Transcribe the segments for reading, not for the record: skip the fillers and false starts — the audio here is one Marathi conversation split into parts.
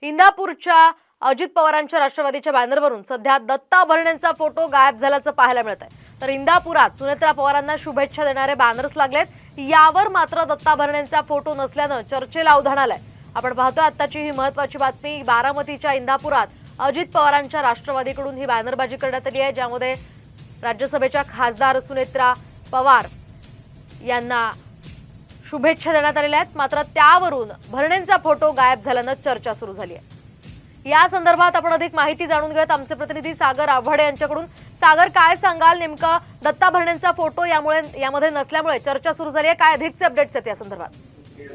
इंदापूरच्या अजित पवारांच्या राष्ट्रवादीच्या बॅनरवरून सध्या दत्ता भरणेंचा फोटो गायब झाल्याचं पाहायला मिळत आहे। तर इंदापुरात सुनेत्रा पवारांना शुभेच्छा देणारे बॅनर्स लागलेत। यावर मात्र दत्ता भरणेंचा फोटो नसल्यानं चर्चेला उधाण आलंय। आपण पाहतोय आत्ताची ही महत्त्वाची बातमी। बारामतीच्या इंदापुरात अजित पवारांच्या राष्ट्रवादीकडून ही बॅनरबाजी करण्यात आली आहे, ज्यामध्ये राज्यसभेच्या खासदार सुनेत्रा पवार यांना शुभेच्छा देण्यात आलेल्या आहेत। मात्र त्यावरून भरणेंचा फोटो गायब झाल्यानं चर्चा सुरू झाली आहे। या संदर्भात आपण अधिक माहिती जाणून घेऊयात आमचे प्रतिनिधी सागर आव्हाडे यांच्याकडून। सागर, काय सांगाल, नेमका दत्ता भरणेंचा फोटो यामध्ये नसल्यामुळे चर्चा सुरू झाली आहे, काय अधिकचे अपडेट्स आहेत या संदर्भात?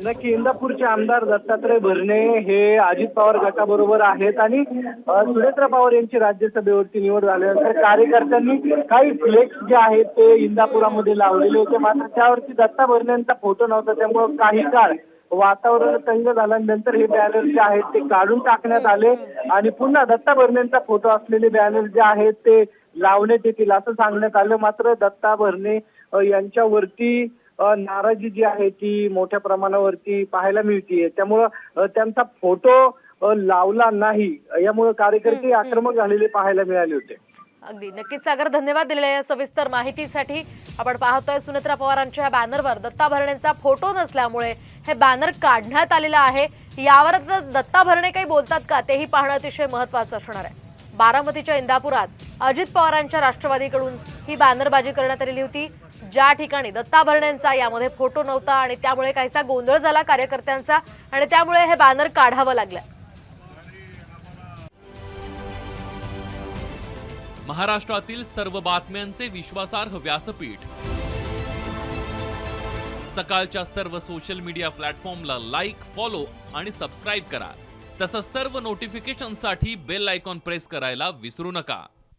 नक्की इंदापूरचे आमदार दत्तात्रय भरणे हे अजित पवार गटाबरोबर आहेत आणि सुनेत्रा पवार यांची राज्यसभेवरती निवड झाल्यानंतर कार्यकर्त्यांनी काही फ्लेक्स जे आहेत ते इंदापुरामध्ये लावलेले होते, मात्र त्यावरती दत्ता भरणेंचा फोटो नव्हता। त्यामुळे काही काळ वातावरण तंग झाल्यानंतर हे बॅनर जे आहेत ते काढून टाकण्यात आले आणि पुन्हा दत्ता भरणेंचा फोटो असलेले बॅनर जे आहेत ते लावण्यात येतील असं सांगण्यात आलं। मात्र दत्ता भरणे यांच्यावरती नाराजी जी आहे ती मोठ्या प्रमाणावरती पाहायला मिळते। त्यामुळं त्यांचा फोटो लावला नाही, यामुळे कार्यकर्ते आक्रमक झालेले पाहायला मिळाले होते। अगदी नक्कीच सागर, धन्यवाद दिलेल्या या सविस्तर माहितीसाठी। आपण पाहतोय सुनेत्रा पवारांच्या बॅनरवर दत्ता भरणेंचा फोटो नसल्यामुळे हे बॅनर काढण्यात आलेलं आहे। यावर दत्ता भरणे काही बोलतात का तेही पाहणं अतिशय महत्त्वाचं असणार आहे। बारामतीच्या इंदापुरात अजित पवारांच्या राष्ट्रवादीकडून ही बॅनरबाजी करण्यात आलेली होती, ज्या ठिकाणी दत्ता भरणेंचा यामध्ये फोटो नव्हता आणि त्यामुळे काहीसा गोंधळ झाला कार्यकर्त्यांचा आणि त्यामुळे हे बॅनर काढावं लागलं। महाराष्ट्रातील सर्व बातम्यांचे विश्वासार्ह व्यासपीठ, सकाळच्या सर्व सोशल मीडिया प्लॅटफॉर्मला लाईक, फॉलो आणि सबस्क्राईब करा। तसंच सर्व नोटिफिकेशनसाठी बेल आयकॉन प्रेस करायला विसरू नका।